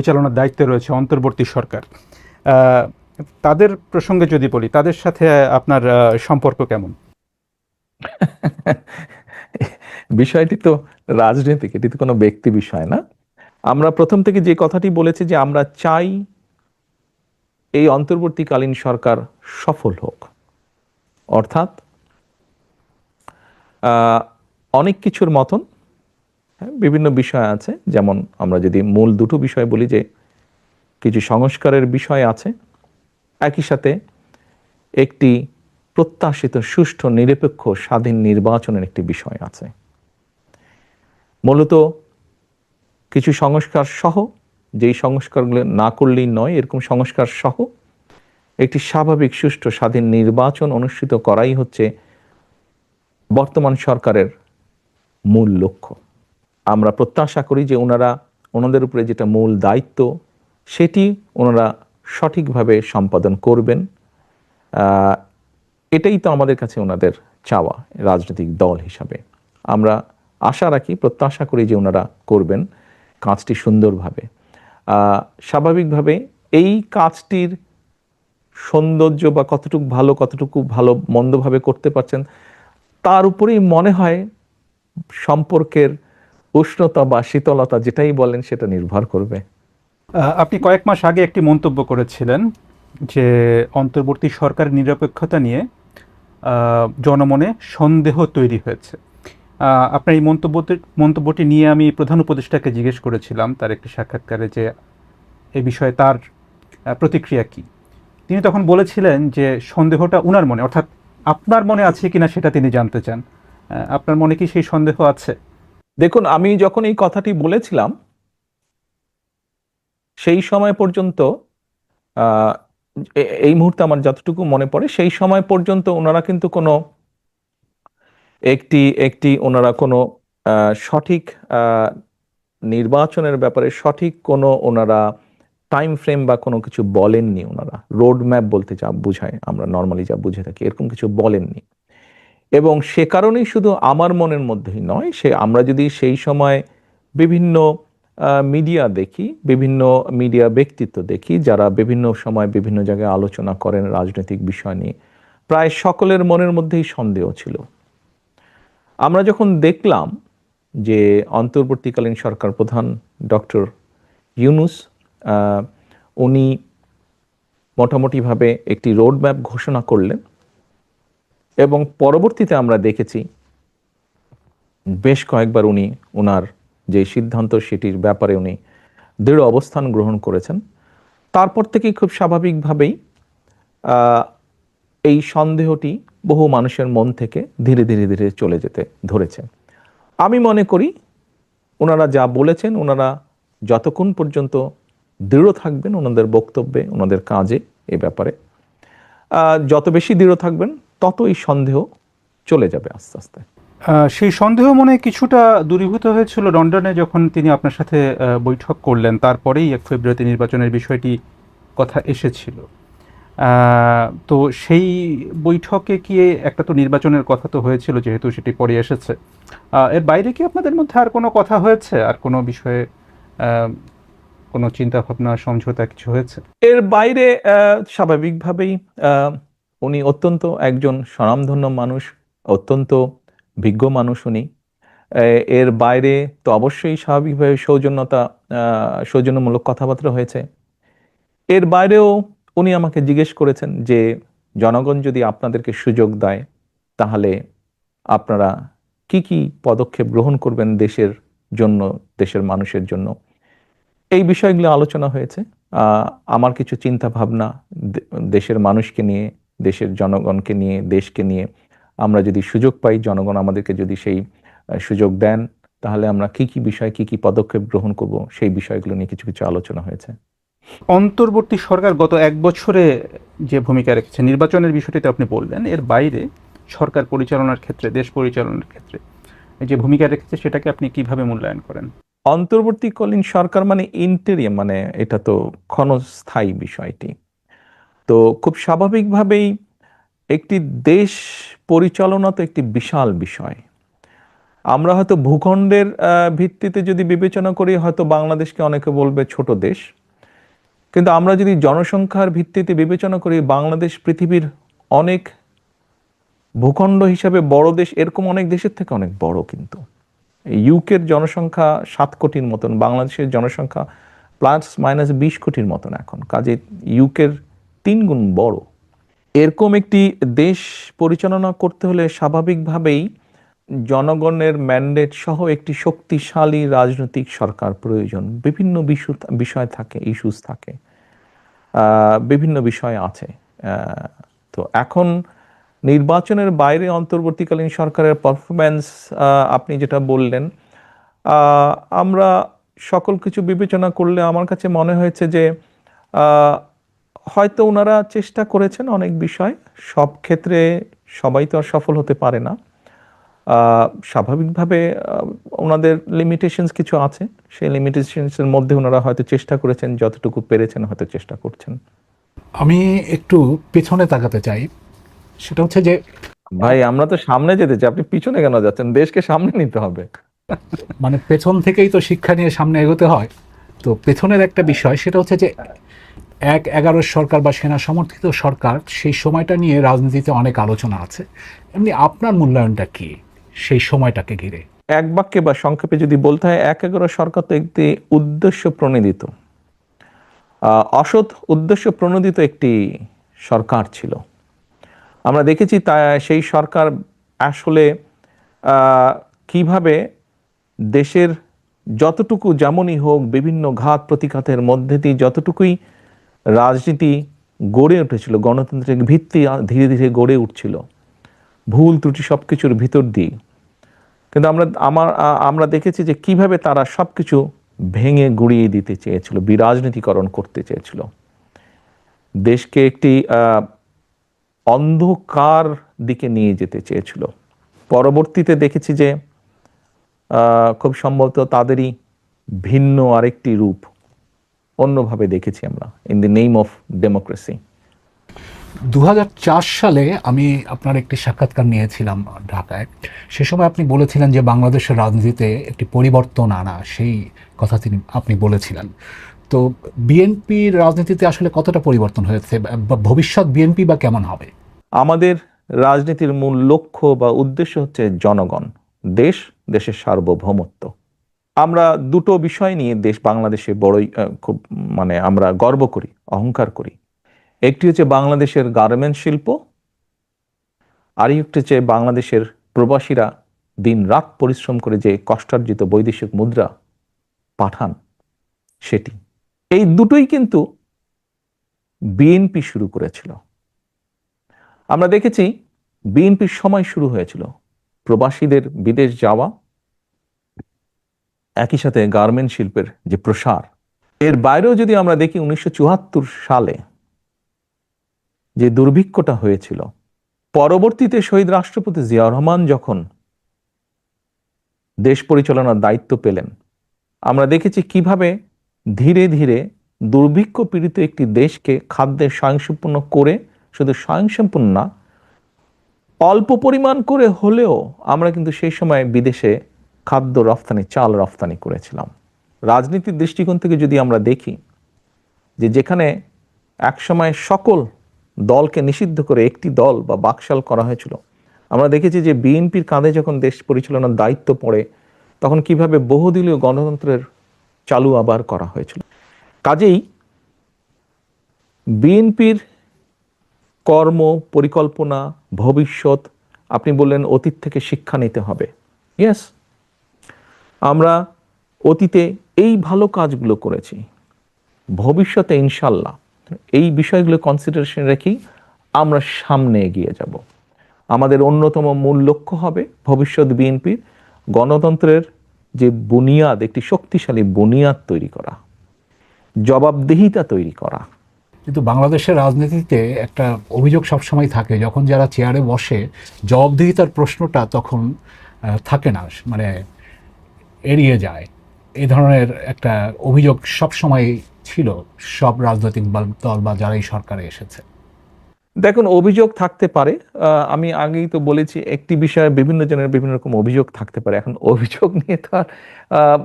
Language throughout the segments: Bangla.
পরিচালনার দায়িত্বে রয়েছে অন্তর্বর্তী সরকার। আহ, তাদের প্রসঙ্গে যদি বলি, তাদের সাথে আপনার সম্পর্ক কেমন? বিষয়টি তো রাজনৈতিক, এটি তো কোনো ব্যক্তি বিষয় না। আমরা প্রথম থেকে যে কথাটি বলেছি যে আমরা চাই এই অন্তর্বর্তীকালীন সরকার সফল হোক। অর্থাৎ আহ, অনেক কিছুর মতন, হ্যাঁ, বিভিন্ন বিষয় আছে। যেমন আমরা যদি মূল দুটো বিষয় বলি, যে কিছু সংস্কারের বিষয় আছে, একই সাথে একটি প্রত্যাশিত সুষ্ঠু নিরপেক্ষ স্বাধীন নির্বাচনের একটি বিষয় আছে। মূলত কিছু সংস্কার সহ, যেই সংস্কারগুলো না করলেই নয়, এরকম সংস্কার সহ একটি স্বাভাবিক সুষ্ঠু স্বাধীন নির্বাচন অনুষ্ঠিত করাই হচ্ছে বর্তমান সরকারের মূল লক্ষ্য। আমরা প্রত্যাশা করি যে ওনাদের উপরে যেটা মূল দায়িত্ব, সেটি ওনারা সঠিকভাবে সম্পাদন করবেন। আহ, এটাই তো আমাদের কাছে ওনাদের চাওয়া। রাজনৈতিক দল হিসাবে আমরা আশা রাখি, প্রত্যাশা করি যে ওনারা করবেন কাজটি সুন্দরভাবে। স্বাভাবিকভাবে এই কাজটির সৌন্দর্য বা কতটুকু ভালো মন্দভাবে করতে পারছেন, তার উপরেই মনে হয় সম্পর্কের উষ্ণতা বা শীতলতা, যেটাই বলেন, সেটা নির্ভর করবে। আপনি কয়েক মাস আগে একটি মন্তব্য করেছিলেন যে অন্তর্বর্তী সরকারের নিরপেক্ষতা নিয়ে জনমনে সন্দেহ তৈরি হয়েছে। আপনার এই মন্তব্যটি নিয়ে আমি প্রধান উপদেষ্টাকে জিজ্ঞেস করেছিলাম তার একটি সাক্ষাৎকারে যে এ বিষয়ে তার প্রতিক্রিয়া কি। তিনি তখন বলেছিলেন যে সন্দেহটা উনার মনে, অর্থাৎ আপনার মনে আছে কিনা সেটা তিনি জানতে চান। আপনার মনে কি সেই সন্দেহ আছে? দেখুন, আমি যখন এই কথাটি বলেছিলাম, সেই সময় পর্যন্ত আহ, এই মুহূর্তে আমার যতটুকু মনে পড়ে, সেই সময় পর্যন্ত ওনারা কিন্তু কোনো একটি একটি ওনারা কোনো সঠিক আহ, নির্বাচনের ব্যাপারে সঠিক কোনো ওনারা টাইম ফ্রেম বা কোনো কিছু বলেননি। ওনারা রোড ম্যাপ বলতে যা বুঝায়, আমরা নর্মালি যা বুঝে থাকি, এরকম কিছু বলেননি। এবং সে কারণেই শুধু আমার মনের মধ্যেই নয়, আমরা যদি সেই সময় বিভিন্ন মিডিয়া দেখি, বিভিন্ন মিডিয়া ব্যক্তিত্ব দেখি, যারা বিভিন্ন সময় বিভিন্ন জায়গায় আলোচনা করেন রাজনৈতিক বিষয় নিয়ে, প্রায় সকলের মনের মধ্যেই সন্দেহ ছিল। আমরা যখন দেখলাম যে অন্তর্বর্তীকালীন সরকার প্রধান ডক্টর ইউনূস, আহ, উনি মোটামুটিভাবে একটি রোড ম্যাপ ঘোষণা করলেন, এবং পরবর্তীতে আমরা দেখেছি বেশ কয়েকবার উনি ওনার যে সিদ্ধান্ত, সেটির ব্যাপারে উনি দৃঢ় অবস্থান গ্রহণ করেছেন। তারপর থেকেই খুব স্বাভাবিকভাবেই আহ, এই সন্দেহটি বহু মানুষের মন থেকে ধীরে ধীরে ধীরে চলে যেতে ধরেছে। আমি মনে করি ওনারা যা বলেছেন, ওনারা যতক্ষণ পর্যন্ত দৃঢ় থাকবেন ওনাদের বক্তব্যে, ওনাদের কাজে, এ ব্যাপারে যত বেশি দৃঢ় থাকবেন, তত এই সন্দেহ চলে যাবে আস্তে আস্তে। সেই সন্দেহ মনে হয় কিছুটা দূরীভূত হয়েছিল লন্ডনে যখন তিনি আপনার সাথে বৈঠক করলেন, তারপরেই 1 ফেব্রুয়ারিতে নির্বাচনের বিষয়টি কথা এসেছিল। তো সেই বৈঠকে কি একটা তো নির্বাচনের কথা তো হয়েছিল, যেহেতু সেটি পরে এসেছে। এর বাইরে কি আপনাদের মধ্যে আর কোনো কথা হয়েছে, আর কোনো বিষয়ে আহ, কোনো চিন্তা ভাবনা সমঝোতা কিছু হয়েছে? এর বাইরে স্বাভাবিকভাবেই আহ, উনি অত্যন্ত একজন স্বনামধন্য মানুষ, অত্যন্ত বিজ্ঞ মানুষ উনি। এর বাইরে তো অবশ্যই স্বাভাবিকভাবে সৌজন্যমূলক কথাবার্তা হয়েছে। এর বাইরেও উনি আমাকে জিজ্ঞেস করেছেন যে জনগণ যদি আপনাদেরকে সুযোগ দেয়, তাহলে আপনারা কি কি পদক্ষেপ গ্রহণ করবেন দেশের জন্য, দেশের মানুষের জন্য। এই বিষয়গুলো আলোচনা হয়েছে। আহ, আমার কিছু চিন্তা ভাবনা, দেশের মানুষকে নিয়ে, দেশের জনগণকে নিয়ে, দেশকে নিয়ে, আমরা যদি সুযোগ পাই, জনগণ আমাদেরকে যদি সেই সুযোগ দেন, তাহলে আমরা কি কি বিষয়, কি কি পদক্ষেপ গ্রহণ করব, সেই বিষয়গুলো নিয়ে কিছু কিছু আলোচনা হয়েছে। অন্তর্বর্তী সরকার গত 1 বছরে যে ভূমিকা রেখেছে নির্বাচনের বিষয়টিতে আপনি বললেন, এর বাইরে সরকার পরিচালনার ক্ষেত্রে, দেশ পরিচালনার ক্ষেত্রে যে ভূমিকা রেখেছে সেটাকে আপনি কিভাবে মূল্যায়ন করেন? অন্তর্বর্তীকালীন সরকার মানে ইন্টেরিয়াম, মানে এটা তো ক্ষণস্থায়ী বিষয়টি। তো খুব স্বাভাবিকভাবেই একটি দেশ পরিচালনা তো একটি বিশাল বিষয়। আমরা হয়তো ভূখণ্ডের ভিত্তিতে যদি বিবেচনা করি, হয়তো বাংলাদেশকে অনেকে বলবে ছোট দেশ, কিন্তু আমরা যদি জনসংখ্যার ভিত্তিতে বিবেচনা করি, বাংলাদেশ পৃথিবীর অনেক ভূখণ্ড হিসাবে বড় দেশ, এরকম অনেক দেশের থেকে অনেক বড়। কিন্তু ইউকের জনসংখ্যা 7 কোটির মতন, বাংলাদেশের জনসংখ্যা ±20 কোটির মতন এখন, কাজে ইউকের 3 গুণ বড়। এরকম একটি দেশ পরিচালনা করতে হলে স্বাভাবিকভাবেই জনগণের ম্যান্ডেট সহ একটি শক্তিশালী রাজনৈতিক সরকার প্রয়োজন। বিভিন্ন বিষয় থাকে, ইস্যুস থাকে, বিভিন্ন বিষয় আছে। তো এখন নির্বাচনের বাইরে অন্তর্বর্তীকালীন সরকারের পারফরম্যান্স, আপনি যেটা বললেন, আমরা সকল কিছু বিবেচনা করলে আমার কাছে মনে হয়েছে যে হয়তো ওনারা চেষ্টা করেছেন অনেক বিষয়, সব ক্ষেত্রে সবাই তো আর সফল হতে পারে না। স্বাভাবিকভাবে ওনাদের লিমিটেশনস কিছু আছে, সেই লিমিটেশনসের মধ্যে ওনারা হয়তো চেষ্টা করেছেন, যতটুকু পেরেছেন হয়তো চেষ্টা করছেন। আমি একটু পেছনে তাকাতে চাই, সেটা হচ্ছে যে ভাই, আমরা তো সামনে যেতে চাই, আপনি পিছনে কেন যাচ্ছেন? দেশকে সামনে নিতে হবে। মানে পেছন থেকেই তো শিক্ষা নিয়ে সামনে এগোতে হয়। তো পেছনের একটা বিষয়, সেটা হচ্ছে যে 1/11 সরকার বা সেনা সমর্থিত সরকার, সেই সময়টা নিয়ে রাজনীতিতে অনেক আলোচনা আছে। এমনি আপনার মূল্যায়নটা কি সেই সময়টাকে ঘিরে? এক বাক্যে বা সংক্ষেপে যদি বলতে হয়, 1/11 সরকার তো একটি উদ্দেশ্য প্রণোদিত, অসৎ উদ্দেশ্য প্রণোদিত একটি সরকার ছিল। আমরা দেখেছি তা সেই সরকার আসলে কিভাবে দেশের যতটুকু যেমনই হোক, বিভিন্ন ঘাত প্রতিঘাতের মধ্যে দিয়ে যতটুকুই রাজনীতি গড়ে উঠেছিল, গণতান্ত্রিক ভিত্তি ধীরে ধীরে গড়ে উঠছিল, ভুল ত্রুটি সব কিছুর ভিতর দিয়ে, কিন্তু আমরা দেখেছি যে কিভাবে তারা সব কিছু ভেঙে গুড়িয়ে দিতে চেয়েছিল, বিরাজনীতিকরণ করতে চেয়েছিল, দেশকে একটি অন্ধকার দিকে নিয়ে যেতে চেয়েছিল। পরবর্তীতে দেখেছি যে খুব সম্ভবত তাদেরই ভিন্ন আরেকটি রূপ অন্যভাবে দেখেছি আমরা, in the name of democracy. 2004 সালে আমি আপনার একটি সাক্ষাৎকার নিয়েছিলাম ঢাকায়। সে সময় আপনি বলেছিলেন যে বাংলাদেশের রাজনীতিতে একটি পরিবর্তন আনা, সেই কথা আপনি বলেছিলেন। তো বিএনপির রাজনীতিতে আসলে কতটা পরিবর্তন হয়েছে, বা ভবিষ্যৎ বিএনপি বা কেমন হবে? আমাদের রাজনীতির মূল লক্ষ্য বা উদ্দেশ্য হচ্ছে জনগণ, দেশ, দেশের সার্বভৌমত্ব। আমরা দুটো বিষয় নিয়ে বাংলাদেশে বড়ই খুব আমরা গর্ব করি, অহংকার করি। একটি হচ্ছে বাংলাদেশের গার্মেন্টস শিল্প, আর একটি হচ্ছে বাংলাদেশের প্রবাসীরা দিন রাত পরিশ্রম করে যে কষ্টার্জিত বৈদেশিক মুদ্রা পাঠান, সেটি। এই দুটোই কিন্তু বিএনপি শুরু করেছিল। আমরা দেখেছি বিএনপির সময় শুরু হয়েছিল প্রবাসীদের বিদেশ যাওয়া, একই সাথে গার্মেন্ট শিল্পের যে প্রসার। এর বাইরেও যদি আমরা দেখি 1974 সালে যে দুর্ভিক্ষটা হয়েছিল, পরবর্তীতে শহীদ রাষ্ট্রপতি জিয়াউর রহমান যখন দেশ পরিচালনার দায়িত্ব পেলেন, আমরা দেখেছি কিভাবে ধীরে ধীরে দুর্ভিক্ষ পীড়িত একটি দেশকে খাদ্যে স্বয়ংসম্পূর্ণ করে, শুধু স্বয়ংসম্পূর্ণ না, অল্প পরিমাণ করে হলেও আমরা কিন্তু সেই সময় বিদেশে খাদ্য রফতানি, চাল রফতানি করেছিলাম। রাজনীতির দৃষ্টিকোণ থেকে যদি আমরা দেখি যে যেখানে একসময় সকল দলকে নিষিদ্ধ করে একটি দল বা বাকশাল করা হয়েছিল, আমরা দেখেছি যে বিএনপির কাঁধে যখন দেশ পরিচালনার দায়িত্ব পড়ে, তখন কিভাবে বহুদলীয় গণতন্ত্রের চালু আবার করা হয়েছিল। কাজেই বিএনপির কর্ম পরিকল্পনা, ভবিষ্যৎ, আপনি বললেন অতীত থেকে শিক্ষা নিতে হবে। ইয়েস, আমরা অতীতে এই ভালো কাজগুলো করেছি, ভবিষ্যতে ইনশাল্লাহ এই বিষয়গুলো কনসিডারেশন রেখেই আমরা সামনে এগিয়ে যাব। আমাদের অন্যতম মূল লক্ষ্য হবে ভবিষ্যৎ বিএনপির গণতন্ত্রের যে বুনিয়াদ, একটি শক্তিশালী বুনিয়াদ তৈরি করা, জবাবদিহিতা তৈরি করা। কিন্তু বাংলাদেশের রাজনীতিতে একটা অভিযোগ সবসময় থাকে, যখন যারা চেয়ারে বসে জবাবদিহিতার প্রশ্নটা তখন থাকে না, মানে এড়িয়ে যায়। এই ধরনের একটা অভিযোগ সবসময় ছিল সব রাজনৈতিক দল বা যারাই সরকারে এসেছে। দেখুন, অভিযোগ থাকতে পারে। আমি আগেই তো বলেছি, একটি বিষয়ে বিভিন্ন জনের বিভিন্ন রকম অভিযোগ থাকতে পারে। এখন অভিযোগ নিয়ে তো আর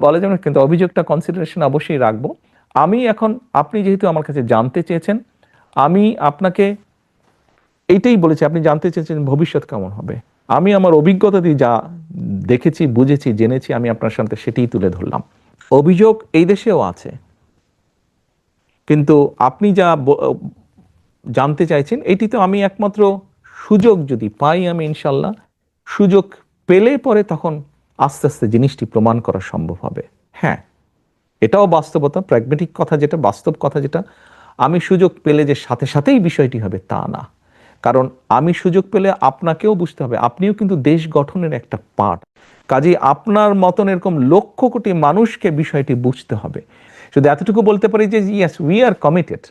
বলা যাবে না, কিন্তু অভিযোগটা কনসিডারেশন অবশ্যই রাখবো। আপনি যেহেতু আমার কাছে জানতে চেয়েছেন, আমি আপনাকে এইটাই বলেছি, আপনি জানতে চেয়েছেন ভবিষ্যৎ কেমন হবে। আমি আমার অভিজ্ঞতা দিয়ে যা দেখেছি, বুঝেছি, জেনেছি, আমি আপনার সামনে সেটাই তুলে ধরলাম। অভিযোগ এই দেশেও আছে, কিন্তু আপনি যা জানতে চাইছেন, এটি তো আমি একমাত্র সুযোগ যদি পাই, আমি ইনশাল্লাহ সুযোগ পেলে পরে তখন আস্তে আস্তে জিনিসটি প্রমাণ করা সম্ভব হবে। হ্যাঁ, এটাও বাস্তবতা, প্র্যাগমেটিক কথা যেটা, বাস্তব কথা যেটা, আমি সুযোগ পেলে যে সাথে সাথেই বিষয়টি হবে তা না। কারণ আমি সুযোগ পেলে আপনাকেও বুঝতে হবে, আপনিও কিন্তু দেশ গঠনের একটা পার্ট। কাজেই আপনার মতন এরকম লক্ষ কোটি মানুষকে বিষয়টি বুঝতে হবে। শুধু এতটুকু বলতে পারি যে yes, we are committed,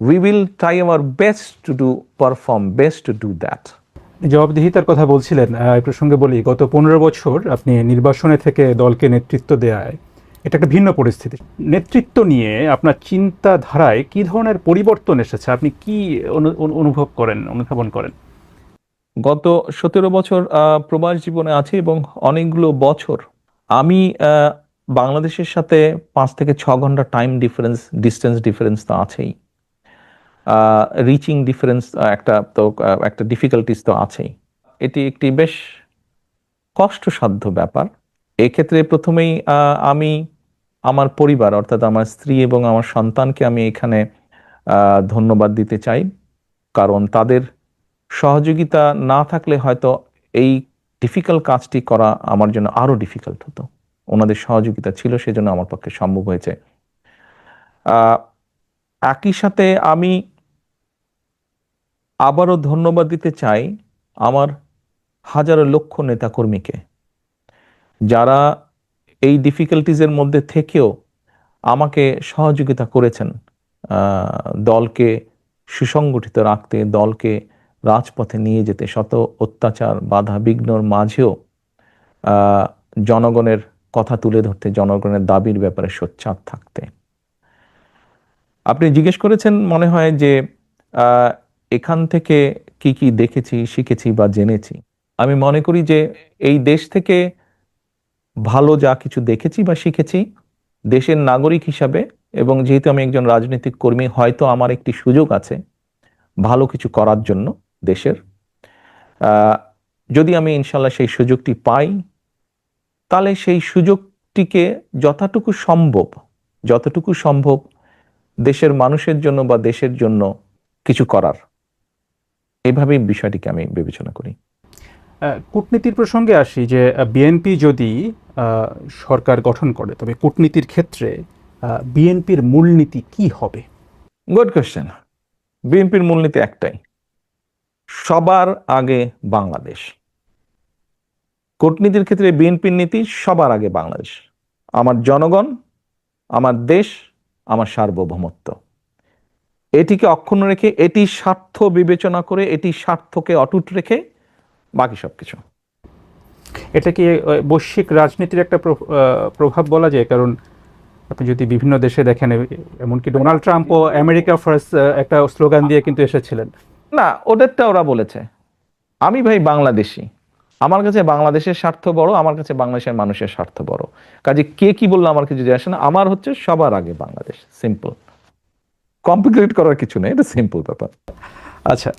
we will try our best to perform best to do that. জবাবদিহিতার কথা বলছিলেন, এই প্রসঙ্গে বলি, গত 15 বছর আপনি নির্বাসনে থেকে দলকে নেতৃত্ব দেওয়ায় এটা একটা ভিন্ন পরিস্থিতি। নেতৃত্ব নিয়ে আপনার চিন্তাধারায় কি ধরনের পরিবর্তন এসেছে, আপনি কি অনুধাবন করেন? গত 17 বছর প্রবাস জীবনে আছি, এবং অনেকগুলো বছর আমি বাংলাদেশের সাথে 5 থেকে 6 ঘন্টা টাইম ডিফারেন্স, ডিস্টেন্স ডিফারেন্স তো আছেই, রিচিং ডিফারেন্স একটা ডিফিকাল্টিস তো আছেই। এটি একটি বেশ কষ্টসাধ্য ব্যাপার। এক্ষেত্রে প্রথমেই আমি আমার পরিবার, অর্থাৎ আমার স্ত্রী এবং আমার সন্তানকে আমি এখানে ধন্যবাদ দিতে চাই। কারণ তাদের সহযোগিতা না থাকলে হয়তো এই ডিফিকাল্ট কাজটি করা আমার জন্য আরো ডিফিকাল্ট হতো। ওনাদের সহযোগিতা ছিল, সেজন্য আমার পক্ষে সম্ভব হয়েছে। একই সাথে আমি আবারও ধন্যবাদ দিতে চাই আমার হাজারো লক্ষ নেতাকর্মীকে, যারা এই ডিফিকাল্টিজের মধ্যে থেকেও আমাকে সহযোগিতা করেছেন দলকে সুসংগঠিত রাখতে, দলকে রাজপথে নিয়ে যেতে, শত অত্যাচার বাধা বিঘ্নর মাঝেও জনগণের কথা তুলে ধরতে, জনগণের দাবির ব্যাপারে সোচ্চার থাকতে। আপনি জিজ্ঞেস করেছেন মনে হয় যে এখান থেকে কি কি দেখেছি, শিখেছি বা জেনেছি। আমি মনে করি যে এই দেশ থেকে ভালো যা কিছু দেখেছি বা শিখেছি, দেশের নাগরিক হিসাবে, এবং যেহেতু আমি একজন রাজনৈতিক কর্মী, হয়তো আমার একটি সুযোগ আছে ভালো কিছু করার জন্য দেশের। যদি আমি ইনশাল্লাহ সেই সুযোগটি পাই, তাহলে সেই সুযোগটিকে যতটুকু সম্ভব দেশের মানুষের জন্য বা দেশের জন্য কিছু করার, এইভাবেই বিষয়টিকে আমি বিবেচনা করি। কূটনীতির প্রসঙ্গে আসি, যে বিএনপি যদি সরকার গঠন করে, তবে কূটনীতির ক্ষেত্রে বিএনপির মূলনীতি কি হবে? Good question. বিএনপির মূলনীতি একটাই, সবার আগে বাংলাদেশ। কূটনীতির ক্ষেত্রে বিএনপির নীতি সবার আগে বাংলাদেশ, আমার জনগণ, আমার দেশ, আমার সার্বভৌমত্ব। এটিকে অক্ষুণ্ণ রেখে, এটি স্বার্থ বিবেচনা করে, এটি স্বার্থকে অটুট রেখে বাকি সবকিছু। এটা কি বৈশ্বিক রাজনীতির একটা প্রভাব বলা যায়? কারণ আপনি যদি বিভিন্ন দেশে দেখেন, এমনকি ডোনাল্ড ট্রাম্পও আমেরিকা ফার্স্ট একটা স্লোগান দিয়ে কিন্তু এসেছিলেন। না, ওদেরটা ওরা বলেছে, আমি ভাই বাংলাদেশি, আমার কাছে বাংলাদেশের স্বার্থ বড়, আমার কাছে বাংলাদেশের মানুষের স্বার্থ বড়। কাজে কে কি বললো আমার কিছু যায় আসে না, আমার হচ্ছে সবার আগে বাংলাদেশ। সিম্পল, কমপ্লিকেট করার কিছু নেই, এটা সিম্পল ব্যাপার। আচ্ছা,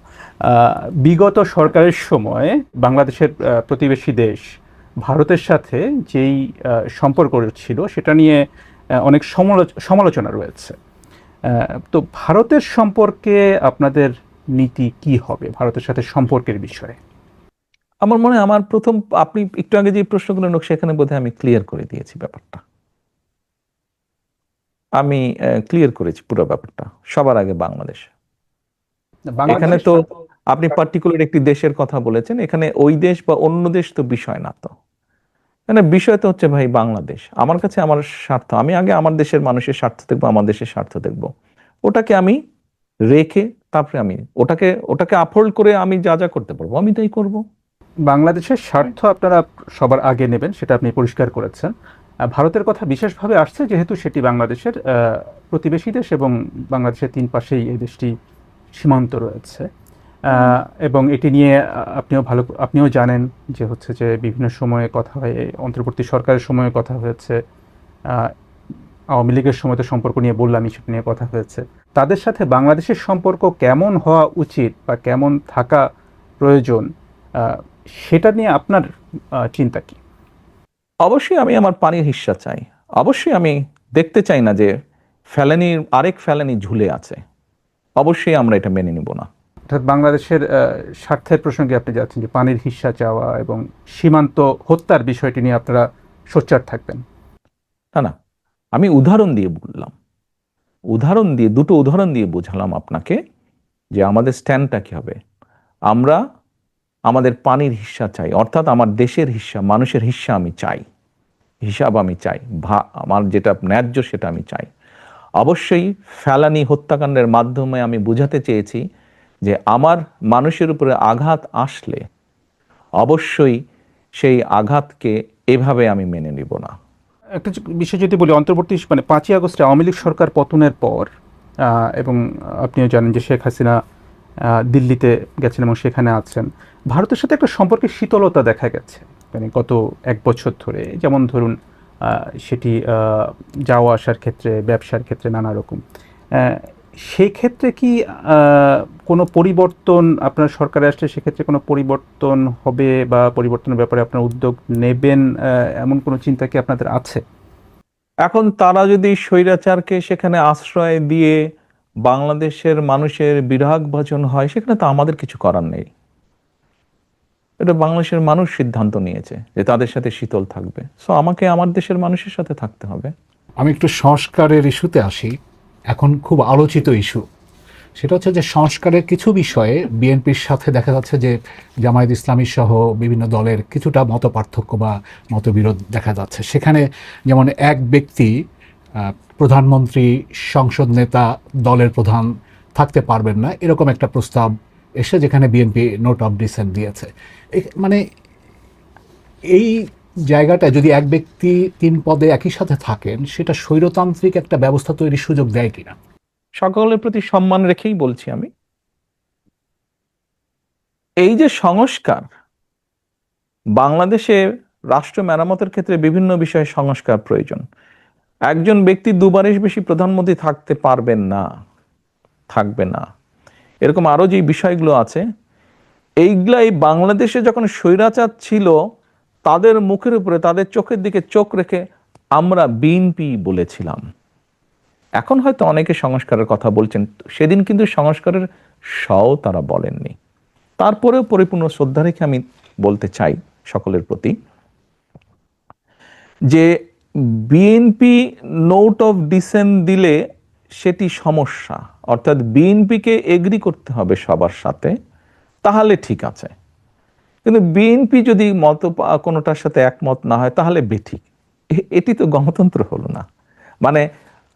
বিগত সরকারের সময় বাংলাদেশের প্রতিবেশী দেশ ভারতের সাথে যেই সম্পর্ক ছিল, সেটা নিয়ে অনেক সমালোচনা রয়েছে। তো ভারতের সম্পর্কে আপনাদের নীতি কি হবে, ভারতের সাথে সম্পর্কের বিষয়ে? আমার মনে হয় আপনি একটু আগে যে প্রশ্নগুলো সেখানে বোধহয় আমি ক্লিয়ার করে দিয়েছি ব্যাপারটা। আমি ক্লিয়ার করেছি পুরো ব্যাপারটা, সবার আগে বাংলাদেশ। এখানে তো আপনি পার্টিকুলার একটি দেশের কথা বলেছেন, এখানে ওই দেশ বা অন্য দেশ তো বিষয় না। তো মানে বিষয় তো হচ্ছে ভাই বাংলাদেশ। আমার কাছে আমার স্বার্থ, আমি আগে আমার দেশের মানুষের স্বার্থ দেখবো, আমার দেশের স্বার্থ দেখবো, ওটাকে আমি রেখে তারপরে আমি ওটাকে আপহোল্ড করে আমি যা যা করতে পারবো আমি তাই করব। বাংলাদেশের স্বার্থ আপনারা সবার আগে নেবেন, সেটা আপনি পরিষ্কার করেছেন। ভারতের কথা বিশেষভাবে আসছে যেহেতু সেটি বাংলাদেশের প্রতিবেশী দেশ, এবং বাংলাদেশের 3 পাশেই এই দেশটি সীমান্ত রয়েছে, এবং এটি নিয়ে আপনিও জানেন যে হচ্ছে যে বিভিন্ন সময়ে কথা হয়, অন্তর্বর্তী সরকারের সময়ে কথা হয়েছে, আওয়ামী লীগের সময় তো সম্পর্ক নিয়ে বললাম, সেটা নিয়ে কথা হয়েছে। তাদের সাথে বাংলাদেশের সম্পর্ক কেমন হওয়া উচিত বা কেমন থাকা প্রয়োজন, সেটা নিয়ে আপনার চিন্তা কি? অবশ্যই আমি আমার পানির হিস্সা চাই। অবশ্যই আমি দেখতে চাই না যে আরেক ফেলানি ঝুলে আছে। অবশ্যই আমরা এটা মেনে নিব না। অর্থাৎ বাংলাদেশের স্বার্থের প্রসঙ্গে আপনি যাচ্ছেন যে পানির হিস্সা চাওয়া এবং সীমান্ত হত্যার বিষয়টি নিয়ে আপনারা সোচ্চার থাকবেন। না না, আমি উদাহরণ দিয়ে বললাম, দুটো উদাহরণ দিয়ে বোঝালাম আপনাকে যে আমাদের স্ট্যান্ডটা কি হবে। আমরা আমাদের পানির হিস্সা চাই, অর্থাৎ আমার দেশের হিস্সা, মানুষের হিস্সা আমি চাই, হিসাব আমি চাই, আমার যেটা ন্যায্য সেটা আমি চাই। অবশ্যই ফেলানি হত্যাকাণ্ডের মাধ্যমে আমি বুঝাতে চেয়েছি যে আমার মানুষের উপরে আঘাত আসলে অবশ্যই সেই আঘাতকে এভাবে আমি মেনে নিব না। একটা বিষয় যদি বলি, অন্তর্বর্তী 5ই আগস্টে আওয়ামী লীগ সরকার পতনের পর, এবং আপনিও জানেন যে শেখ হাসিনা দিল্লিতে গেছেন এবং সেখানে আছেন, ভারতের সাথে একটা সম্পর্কের শীতলতা দেখা গেছে গত 1 বছর ধরে। যেমন ধরুন, সেটি যাওয়া আসার ক্ষেত্রে, ব্যবসার ক্ষেত্রে নানা রকম। সেই ক্ষেত্রে কি কোনো পরিবর্তন আপনার সরকারে আসলে সেক্ষেত্রে কোনো পরিবর্তন হবে বা পরিবর্তনের ব্যাপারে আপনার উদ্যোগ নেবেন, এমন কোনো চিন্তা কি আপনাদের আছে? এখন তারা যদি স্বৈরাচারকে সেখানে আশ্রয় দিয়ে বাংলাদেশের মানুষের বিরাগ ভাজন হয়, সেখানে তো আমাদের কিছু করার নেই। এটা বাংলাদেশের মানুষ সিদ্ধান্ত নিয়েছে যে তাদের সাথে শীতল থাকবে, সো আমাকে আমার দেশের মানুষের সাথে থাকতে হবে। আমি একটু সংস্কারের ইস্যুতে আসি। এখন খুব আলোচিত ইস্যু সেটা হচ্ছে যে সংস্কারের কিছু বিষয়ে বিএনপির সাথে দেখা যাচ্ছে যে জামায়াত ইসলামী সহ বিভিন্ন দলের কিছুটা মত পার্থক্য বা মতবিরোধ দেখা যাচ্ছে। সেখানে যেমন এক ব্যক্তি প্রধানমন্ত্রী, সংসদ নেতা, দলের প্রধান থাকতে পারবেন না, এরকম একটা প্রস্তাব এসে যেখানে বিএনপি নোট অফ ডিসেন্ট দিয়েছে। মানে এই জায়গাটা যদি এক ব্যক্তি 3 পদে একই সাথে থাকেন, সেটা স্বৈরতান্ত্রিক একটা ব্যবস্থা তৈরির সুযোগ দেয় কিনা? সকলের প্রতি সম্মান রেখেই বলছি আমি, এই যে সংস্কার, বাংলাদেশে রাষ্ট্র মেরামতের ক্ষেত্রে বিভিন্ন বিষয়ে সংস্কার প্রয়োজন। একজন ব্যক্তি দুবারের বেশি প্রধানমন্ত্রী থাকতে পারবেন না, থাকবে না। এরকম আরো যে বিষয়গুলো আছে, এইগুলাই বাংলাদেশে যখন স্বৈরাচার ছিল তাদের মুখের উপরে, তাদের চোখের দিকে চোখ রেখে আমরা বিএনপি বলেছিলাম। এখন হয়তো অনেকে সংস্কারের কথা বলছেন, সেদিন কিন্তু সংস্কারের সও তারা বলেননি। তারপরেও পরিপূর্ণ শ্রদ্ধা রেখে আমি বলতে চাই সকলের প্রতি যে বিএনপি নোট অফ ডিসেন্ট দিলে সেটি সমস্যা, অর্থাৎ বিএনপিকে এগ্রি করতে হবে সবার সাথে, তাহলে ঠিক আছে। কিন্তু বিএনপি যদি কোনোটার সাথে একমত না হয় তাহলে বেঠিক। এটি তো গণতন্ত্র হলো না। মানে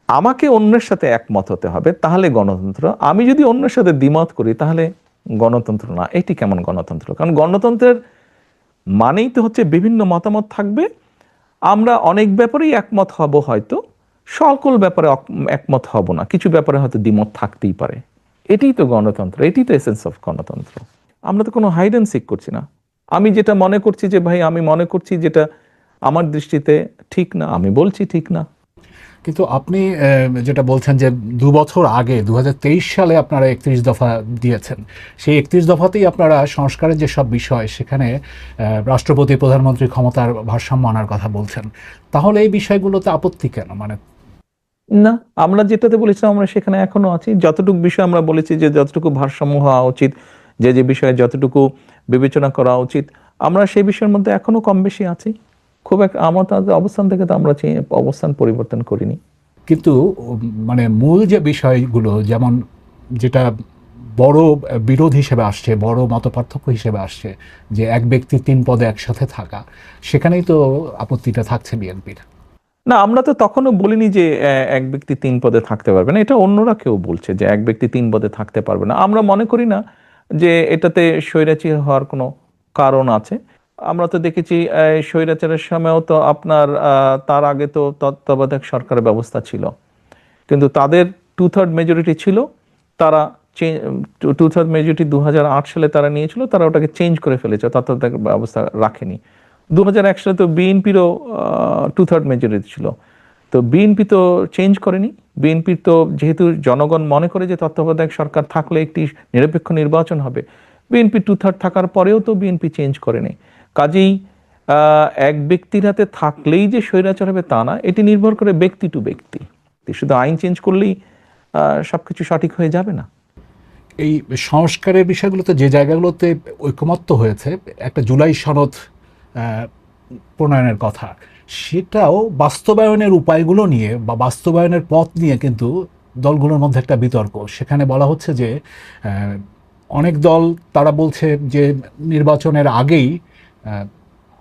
আমাকে অন্যের সাথে একমত হতে হবে তাহলে গণতন্ত্র, আমি যদি অন্যের সাথে দ্বিমত করি তাহলে গণতন্ত্র না। এটি কেমন গণতন্ত্র? কারণ গণতন্ত্রের মানেই তো হচ্ছে বিভিন্ন মতামত থাকবে, আমরা অনেক ব্যাপারেই একমত হব, হয়তো সকল ব্যাপারে একমত হব না, কিছু ব্যাপারে হয়তো দ্বিমত থাকতেই পারে। এটিই তো গণতন্ত্র, এটিই তো এসেন্স অফ গণতন্ত্র। আমরা তো কোনো হাইড অ্যান্ড সিক করছি না। আমি যেটা মনে করছি যে ভাই আমি মনে করছি যেটা আমার দৃষ্টিতে ঠিক না, আমি বলছি ঠিক না। কিন্তু আপনি যেটা বলছেন যে 2 বছর আগে 2023 সালে আপনারা 31 দফা দিয়েছেন, সেই 31 দফাতেই আপনারা সংস্কারের যে সব বিষয় সেখানে রাষ্ট্রপতি, প্রধানমন্ত্রী ক্ষমতার ভারসাম্য আনার কথা বলছেন। তাহলে এই বিষয়গুলোতে আপত্তি কেন? মানে না, আমরা যেটাতে বলেছিলাম আমরা সেখানে এখনো আছি। যতটুকু বিষয় আমরা বলেছি যে যতটুকু ভারসাম্য হওয়া উচিত, যে যে বিষয়ে যতটুকু বিবেচনা করা উচিত, আমরা সেই বিষয়ের মধ্যে এখনো কম বেশি আছি। খুব একটা আমার অবস্থান থেকে তো আমরা অবস্থান পরিবর্তন করিনি। কিন্তু মানে মূল যে বিষয়গুলো, যেমন যেটা বড় বিরোধ হিসেবে আসছে, বড় মতপার্থক্য হিসেবে আসছে, যে এক ব্যক্তি 3 পদে একসাথে থাকা, সেখানেই তো আপত্তিটা থাকছে বিএনপির। না, আমরা তো তখনও বলিনি যে এক ব্যক্তি 3 পদে থাকতে পারবে না। এটা অন্যরা কেউ বলছে যে এক ব্যক্তি 3 পদে থাকতে পারবে না। আমরা মনে করি না যে এটাতে স্বৈরাচারী হওয়ার কোনো কারণ আছে। আমরা তো দেখেছি স্বৈরাচারের সময়ও তো আপনার তার আগে তো তত্ত্বাবধায়ক সরকারের ব্যবস্থা ছিল, কিন্তু তাদের 2/3 মেজরিটি ছিল, তারা টু থার্ড মেজরিটি 2008 সালে তারা নিয়েছিল, তারা ওটাকে চেঞ্জ করে ফেলেছে, তত্ত্বাবধায়ক ব্যবস্থা রাখেনি। 2001 সালে তো বিএনপিরও টু থার্ড মেজরিটি ছিল, তো বিএনপি তো চেঞ্জ করেনি। বিএনপির তো যেহেতু জনগণ মনে করে যে তত্ত্বাবধায়ক সরকার থাকলে একটি নিরপেক্ষ নির্বাচন হবে, বিএনপি টু থার্ড থাকার পরেও তো বিএনপি চেঞ্জ করেনি। কাজেই এক ব্যক্তির হাতে থাকলেই যে স্বৈরাচার হবে তা না, এটি নির্ভর করে ব্যক্তি টু ব্যক্তি। শুধু আইন চেঞ্জ করলেই সবকিছু সঠিক হয়ে যাবে না। এই সংস্কারের বিষয়গুলোতে যে জায়গাগুলোতে ঐকমত্য হয়েছে, একটা জুলাই সনদ প্রণয়নের কথা, সেটাও বাস্তবায়নের উপায়গুলো নিয়ে বা বাস্তবায়নের পথ নিয়ে কিন্তু দলগুলোর মধ্যে একটা বিতর্ক। সেখানে বলা হচ্ছে যে অনেক দল তারা বলছে যে নির্বাচনের আগেই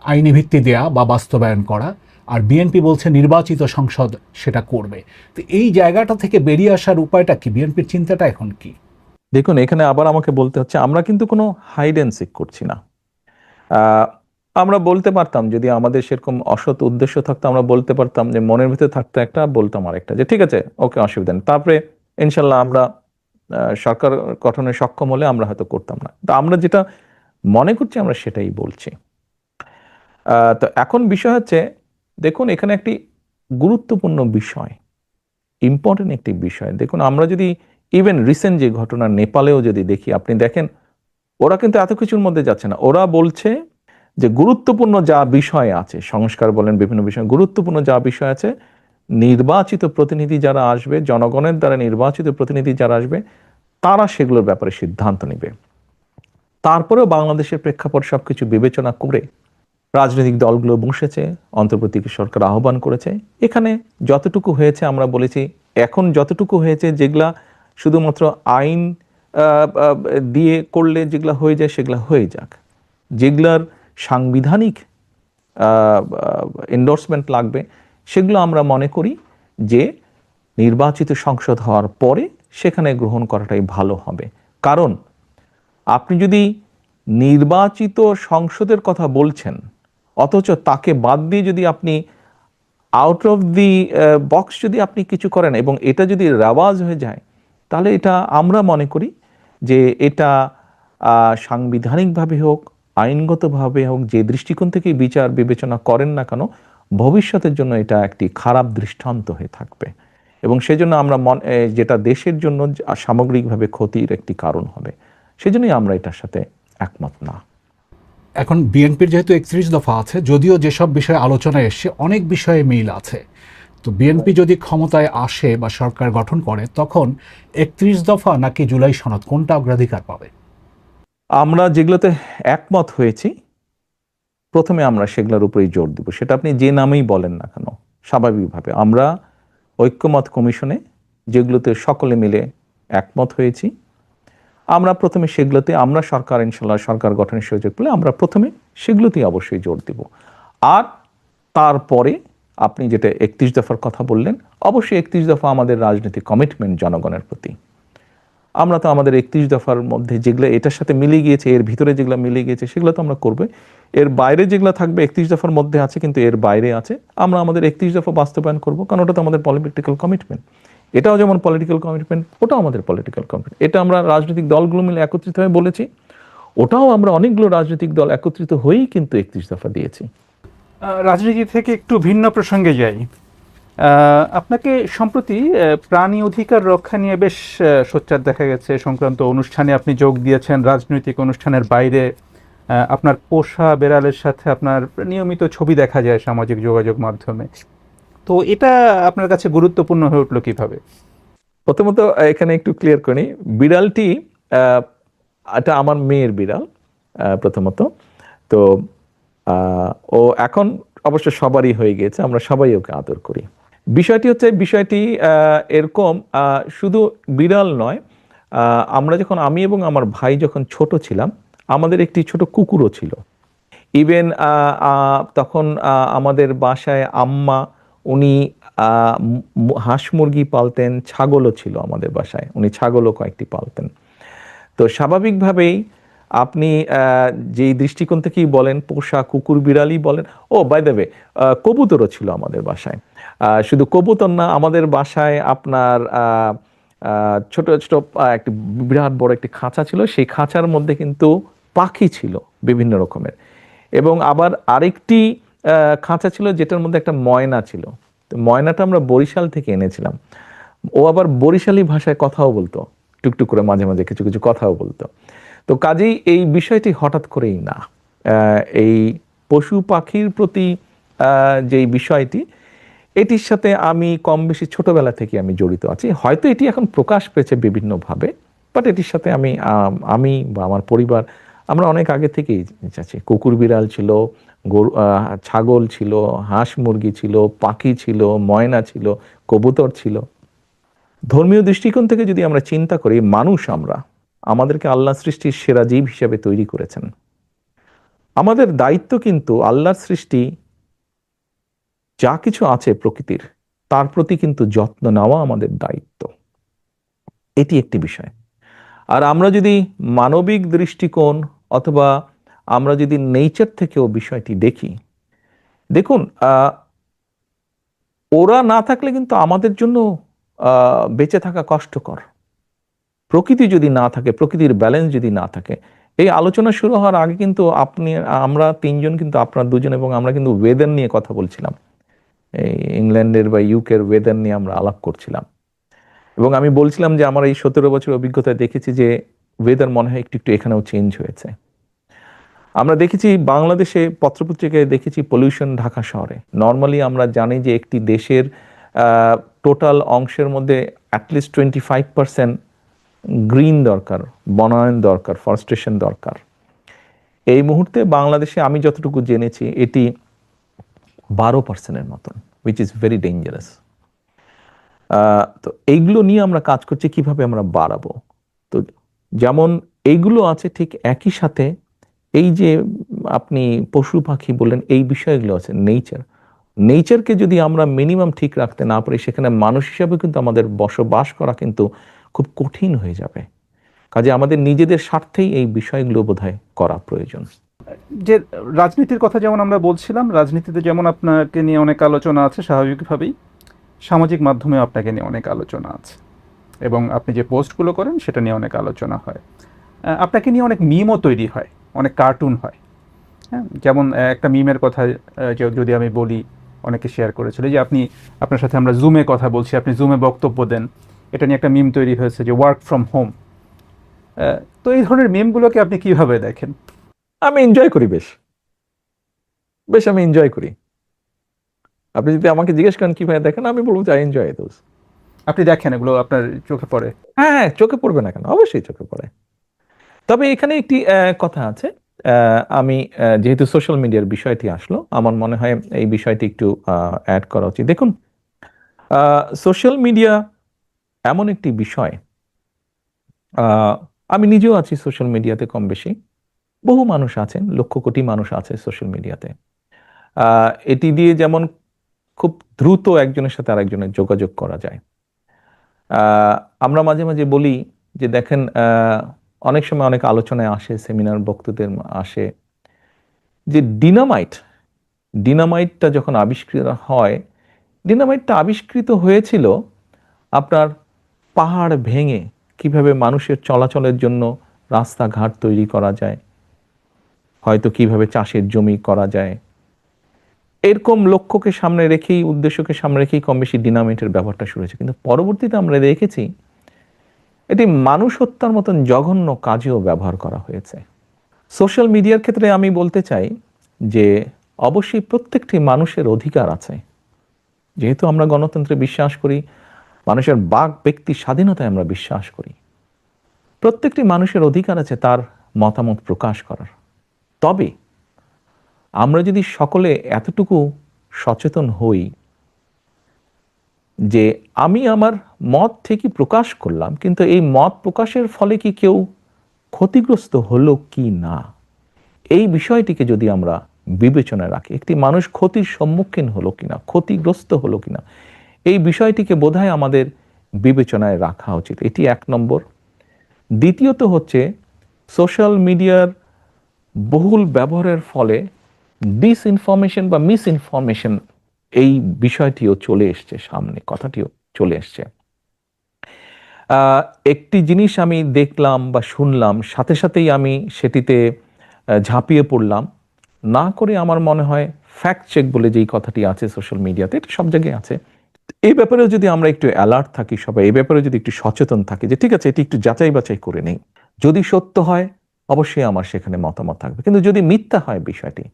আইনি ভিত্তি দেয়া বা বাস্তবায়ন করা, আর বিএনপি বলছে নির্বাচিত সংসদ সেটা করবে। তো এই জায়গাটা থেকে বেরিয়ে আসার উপায়টা কি? বিএনপির চিন্তাটা এখন কি? দেখুন, এখানে আবার আমাকে বলতে হচ্ছে আমরা কিন্তু কোনো হাইড অ্যান্ড সিক করছি না। আমরা বলতে পারতাম, যদি আমাদের সেরকম অসৎ উদ্দেশ্য থাকতো, আমরা বলতে পারতাম যে মনের ভিতরে থাকতো একটা, বলতাম আরেকটা, যে ঠিক আছে, ওকে, অসুবিধা নেই, তারপরে ইনশাল্লাহ আমরা সরকার গঠনে সক্ষম হলে আমরা হয়তো করতাম না। তো আমরা যেটা মনে করছি আমরা সেটাই বলছি। তো এখন বিষয় হচ্ছে, দেখুন এখানে একটি গুরুত্বপূর্ণ বিষয়, ইম্পর্টেন্ট একটি বিষয়। দেখুন, আমরা যদি ইভেন রিসেন্ট যে ঘটনা নেপালেও যদি দেখি, আপনি দেখেন ওরা কিন্তু এত কিছুর মধ্যে যাচ্ছে না। ওরা বলছে যে গুরুত্বপূর্ণ যা বিষয় আছে, সংস্কার বলেন, বিভিন্ন বিষয়, গুরুত্বপূর্ণ যা বিষয় আছে, নির্বাচিত প্রতিনিধি যারা আসবে, জনগণের দ্বারা নির্বাচিত প্রতিনিধি যারা আসবে, তারা সেগুলোর ব্যাপারে সিদ্ধান্ত নেবে। তারপরেও বাংলাদেশের প্রেক্ষাপট সবকিছু বিবেচনা করে রাজনৈতিক দলগুলো বসেছে, অন্তর্বর্তী সরকার আহ্বান করেছে। এখানে যতটুকু হয়েছে আমরা বলেছি, এখন যতটুকু হয়েছে যেগুলা শুধুমাত্র আইন দিয়ে করলে যেগুলা হয়ে যায় সেগুলা হয়ে যাক, যেগুলার সাংবিধানিক এন্ডোর্সমেন্ট লাগবে সেগুলো আমরা মনে করি যে নির্বাচিত সংসদ হওয়ার পরে সেখানে গ্রহণ করাটাই ভালো হবে। কারণ আপনি যদি নির্বাচিত সংসদের কথা বলছেন, অথচ তাকে বাদ দিয়ে যদি আপনি আউট অফ দি বক্স যদি আপনি কিছু করেন এবং এটা যদি রেওয়াজ হয়ে যায়, তাহলে এটা আমরা মনে করি যে এটা সাংবিধানিকভাবে হোক, আইনগতভাবে হোক, যে দৃষ্টিকোণ থেকে বিচার বিবেচনা করেন না কেন, ভবিষ্যতের জন্য এটা একটি খারাপ দৃষ্টান্ত হয়ে থাকবে এবং সেজন্য আমরা যেটা দেশের জন্য সামগ্রিকভাবে ক্ষতির একটি কারণ হবে, সেজন্যই আমরা এটার সাথে একমত না। এখন বিএনপির যেহেতু 31 দফা আছে, যদিও যেসব বিষয়ে আলোচনায় এসছে অনেক বিষয়ে মিল আছে, তো বিএনপি যদি ক্ষমতায় আসে বা সরকার গঠন করে, তখন 31 দফা নাকি জুলাই সনদ, কোনটা অগ্রাধিকার পাবে? আমরা যেগুলোতে একমত হয়েছি প্রথমে আমরা সেগুলোর উপরেই জোর দিব, সেটা আপনি যে নামেই বলেন না কেন। স্বাভাবিকভাবে আমরা ঐক্যমত কমিশনে যেগুলোতে সকলে মিলে একমত হয়েছি, আমরা প্রথমে সেগুলোতে, আমরা সরকার ইনশাল্লাহ সরকার গঠনের সুযোগ পেলে আমরা প্রথমে সেগুলোতেই অবশ্যই জোর দিব। আর তারপরে আপনি যেটা 31 দফার কথা বললেন, অবশ্যই 31 দফা আমাদের রাজনৈতিক কমিটমেন্ট জনগণের প্রতি। আমরা তো আমাদের 31 দফার মধ্যে যেগুলো এটার সাথে মিলে গিয়েছে, এর ভিতরে যেগুলো মিলে গিয়েছে সেগুলো তো আমরা করবো। এর বাইরে যেগুলো থাকবে 31 দফার মধ্যে আছে কিন্তু এর বাইরে আছে, আমরা আমাদের 31 দফা বাস্তবায়ন করবো, কারণ ওটা তো আমাদের পলিটিক্যাল কমিটমেন্ট। এটাও যেমন পলিটিক্যাল কমিটমেন্ট, ওটাও আমাদের পলিটিক্যাল কমিটমেন্ট। এটা আমরা রাজনৈতিক দলগুলো মিলে একত্রিত হয়ে বলেছি, ওটাও আমরা অনেকগুলো রাজনৈতিক দল একত্রিত হয়েই কিন্তু 31 দফা দিয়েছি। রাজনীতি থেকে একটু ভিন্ন প্রসঙ্গে যাই। আপনাকে সম্প্রতি প্রাণী অধিকার রক্ষা নিয়ে বেশ সোচ্চার দেখা গেছে, সংক্রান্ত অনুষ্ঠানে আপনি যোগ দিয়েছেন। রাজনৈতিক অনুষ্ঠানের বাইরে আপনার পোষা বেড়ালের সাথে আপনার নিয়মিত ছবি দেখা যায় সামাজিক যোগাযোগ মাধ্যমে। তো এটা আপনার কাছে গুরুত্বপূর্ণ হয়ে উঠলো কিভাবে? প্রথমত এখানে একটু ক্লিয়ার করি, বিড়ালটি এটা আমার মেয়ের বিড়াল প্রথমত। তো ও এখন অবশ্য সবারই হয়ে গেছে, আমরা সবাই ওকে আদর করি। বিষয়টি এরকম, শুধু বিড়াল নয়, আমি এবং আমার ভাই যখন ছোট ছিলাম, আমাদের একটি ছোট কুকুরও ছিল। ইভেন তখন আমাদের বাসায় আম্মা উনি হাঁস মুরগি পালতেন, ছাগলও ছিল আমাদের বাসায়, উনি ছাগলও কয়েকটি পালতেন। তো স্বাভাবিকভাবেই আপনি যেই দৃষ্টিকোণ থেকেই বলেন, পোষা কুকুর বিড়ালই বলেন, ও বাই দ্য ওয়ে কবুতরও ছিল আমাদের বাসায়। শুধু কবুতর না, আমাদের বাসায় আপনার ছোট ছোট একটি বিরাট বড় একটি খাঁচা ছিল, সেই খাঁচার মধ্যে কিন্তু পাখি ছিল বিভিন্ন রকমের, এবং আবার আরেকটি খাঁচা ছিল যেটার মধ্যে একটা ময়না ছিল। তো ময়নাটা আমরা বরিশাল থেকে এনেছিলাম। ও আবার বরিশালী ভাষায় কথাও বলতো, টুকটুক করে মাঝে মাঝে কিছু কিছু কথাও বলতো। তো কাজেই এই বিষয়টি হঠাৎ করেই না, এই পশু পাখির প্রতি যেই বিষয়টি, এটির সাথে আমি কম বেশি ছোটবেলা থেকে আমি জড়িত আছি। হয়তো এটি এখন প্রকাশ পেয়েছে বিভিন্নভাবে, বাট এটির সাথে আমি বা আমার পরিবার আমরা অনেক আগে থেকেই আছি। কুকুর বিড়াল ছিল, গরু, ছাগল ছিল, হাঁস মুরগি ছিল, পাখি ছিল, ময়না ছিল, কবুতর ছিল। ধর্মীয় দৃষ্টিকোণ থেকে যদি আমরা চিন্তা করি, মানুষ আমরা, আমাদেরকে আল্লাহ সৃষ্টির সেরা জীব হিসেবে তৈরি করেছেন। আমাদের দায়িত্ব কিন্তু আল্লাহর সৃষ্টি যা কিছু আছে প্রকৃতির, তার প্রতি কিন্তু যত্ন নেওয়া আমাদের দায়িত্ব। এটি একটি বিষয়। আর আমরা যদি মানবিক দৃষ্টিকোণ অথবা আমরা যদি নেচার থেকেও বিষয়টি দেখি, দেখুন, ওরা না থাকলে কিন্তু আমাদের জন্য বেঁচে থাকা কষ্টকর। প্রকৃতি যদি না থাকে, প্রকৃতির ব্যালেন্স যদি না থাকে, এই আলোচনা শুরু হওয়ার আগে কিন্তু আমরা তিনজন কিন্তু, আপনার দুজন এবং আমরা কিন্তু ওয়েদার নিয়ে কথা বলছিলাম। এই ইংল্যান্ডের বা ইউকের ওয়েদার নিয়ে আমরা আলাপ করছিলাম, এবং আমি বলছিলাম যে আমার এই 17 বছর অভিজ্ঞতায় দেখেছি যে ওয়েদার মনে হয় একটু একটু এখানেও চেঞ্জ হয়েছে। আমরা দেখেছি বাংলাদেশে পত্রপত্রিকায় দেখেছি পলিউশন ঢাকা শহরে। নর্মালি আমরা জানি যে একটি দেশের টোটাল অংশের মধ্যে অ্যাটলিস্ট 25% গ্রিন দরকার, বনায়ন দরকার, ফরেস্টেশন দরকার। এই মুহূর্তে বাংলাদেশে আমি যতটুকু জেনেছি এটি 12%-এর মতন, উইচ ইজ ভেরি ডেঞ্জারাস। তো এইগুলো নিয়ে আমরা কাজ করছি কিভাবে আমরা বাড়াবো। তো যেমন এইগুলো আছে, ঠিক একই সাথে এই যে আপনি পশু পাখি বললেন, এই বিষয়গুলো আছে। নেচারকে যদি আমরা মিনিমাম ঠিক রাখতে না পারি, সেখানে মানুষ হিসাবে কিন্তু আমাদের বসবাস করা কিন্তু খুব কঠিন হয়ে যাবে। কাজে আমাদের নিজেদের স্বার্থেই এই বিষয়গুলো বোধহয় করা প্রয়োজন। যে রাজনীতির কথা যেমন আমরা বলছিলাম, রাজনীতিতে যেমন আপনাকে নিয়ে অনেক আলোচনা আছে, স্বাভাবিকভাবেই সামাজিক মাধ্যমে আপনাকে নিয়ে অনেক আলোচনা আছে, এবং আপনি যে পোস্টগুলো করেন সেটা নিয়ে অনেক আলোচনা হয়। আপনাকে নিয়ে অনেক মিমও তৈরি হয়, অনেক কার্টুন হয়। হ্যাঁ, যেমন একটা মিমের কথা যদি আমি বলি, অনেকে শেয়ার করেছিল যে আপনার সাথে আমরা জুমে কথা বলছি, আপনি জুমে বক্তব্য দেন, এটা নিয়ে একটা মিম তৈরি হয়েছে যে ওয়ার্ক ফ্রম হোম। তো এই ধরনের মিমগুলোকে আপনি কিভাবে দেখেন? আমি এনজয় করি, বেশ আমি এনজয় করি। আপনি যদি আমাকে জিজ্ঞেস করেন কিভাবে দেখেন, আমি বলবো যে আই এনজয় দোজ। আপনি দেখেন এগুলো, আপনার চোখে পড়ে? হ্যাঁ হ্যাঁ, চোখে পড়বে না কেন, অবশ্যই চোখে পড়ে। তবে এখানে একটি কথা আছে। আমি যেহেতু সোশ্যাল মিডিয়ার বিষয়টি আসলো, আমার মনে হয় এই বিষয়টি একটু অ্যাড করা উচিত। দেখুন, সোশ্যাল মিডিয়া এমন একটি বিষয়, আমি নিজেও আছি সোশ্যাল মিডিয়াতে কম বেশি। বহু মানুষ আছেন, লক্ষ কোটি মানুষ আছে সোশ্যাল মিডিয়াতে। এটি দিয়ে যেমন খুব দ্রুত একজনের সাথে আরেকজনের যোগাযোগ করা যায়। আমরা মাঝে মাঝে বলি যে দেখেন, অনেক সময় অনেক আলোচনায় আসে, সেমিনার বক্তৃতার আসে, যে ডিনামাইটটা যখন আবিষ্কৃত হয়, ডিনামাইটটা আবিষ্কৃত হয়েছিল আপনার পাহাড় ভেঙে কিভাবে মানুষের চলাচলের জন্য রাস্তাঘাট তৈরি করা যায়, হয়তো কিভাবে চাষের জমি করা যায়, এরকম লক্ষ্যকে সামনে রেখেই, উদ্দেশ্যকে সামনে রেখেই কম বেশি ডিনামাইটের ব্যবহারটা শুরু হয়েছে। কিন্তু পরবর্তীতে আমরা দেখেছি এটি মানুষ হত্যার মতন জঘন্য কাজেও ব্যবহার করা হয়েছে। সোশ্যাল মিডিয়ার ক্ষেত্রে আমি বলতে চাই যে অবশ্যই প্রত্যেকটি মানুষের অধিকার আছে। যেহেতু আমরা গণতন্ত্রে বিশ্বাস করি, মানুষের বাক ব্যক্তি স্বাধীনতায় আমরা বিশ্বাস করি, প্রত্যেকটি মানুষের অধিকার আছে তার মতামত প্রকাশ করার। তবে আমরা যদি সকলে এতটুকু সচেতন হই যে আমি আমার মত ঠিকই প্রকাশ করলাম, কিন্তু এই মত প্রকাশের ফলে কি কেউ ক্ষতিগ্রস্ত হলো কি না, এই বিষয়টিকে যদি আমরা বিবেচনায় রাখি, একটি মানুষ ক্ষতির সম্মুখীন হলো কিনা, ক্ষতিগ্রস্ত হলো কিনা, এই বিষয়টিকে বোধহয় আমাদের বিবেচনায় রাখা উচিত। এটি 1 নম্বর। দ্বিতীয়ত হচ্ছে, সোশ্যাল মিডিয়ার বহুল ব্যবহারের ফলে ডিসইনফরমেশন বা মিসইনফরমেশন, এই বিষয়টিও চলে এসছে সামনে, কথাটিও চলে এসছে। একটি জিনিস আমি দেখলাম বা শুনলাম, সাথে সাথেই আমি সেটিতে ঝাঁপিয়ে পড়লাম না করে। আমার মনে হয় ফ্যাক্ট চেক বলে যেই কথাটি আছে সোশ্যাল মিডিয়াতে, এটা সব জায়গায় আছে, এই ব্যাপারেও যদি আমরা একটু অ্যালার্ট থাকি সবাই, এই ব্যাপারে যদি একটু সচেতন থাকি যে ঠিক আছে এটি একটু যাচাই বাছাই করে নেই, যদি সত্য হয় অবশ্যই আমার সেখানে মতামত থাকবে। কিন্তু যদি মিথ্যা হয় বিষয়টি,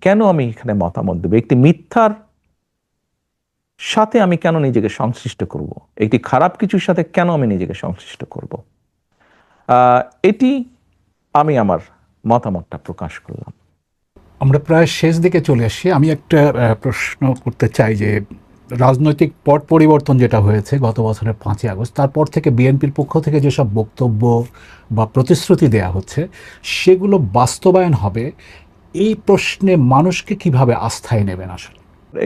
কেন আমি এখানে মতামত দেবো? একটি মিথ্যার সাথে আমি কেন নিজেকে সংশ্লিষ্ট করব? একটি খারাপ কিছুর সাথে কেন আমি নিজেকে সংশ্লিষ্ট করব? এটি আমি আমার মতামতটা প্রকাশ করলাম। আমরা প্রায় শেষ দিকে চলে আসছি। আমি একটা প্রশ্ন করতে চাই যে রাজনৈতিক পট পরিবর্তন যেটা হয়েছে গত বছরের 5ই আগস্ট, তারপর থেকে বিএনপির পক্ষ থেকে যেসব বক্তব্য বা প্রতিশ্রুতি দেয়া হচ্ছে সেগুলো বাস্তবায়ন হবে, এই প্রশ্নে মানুষকে কিভাবে আস্থায় নেবেন আসলে?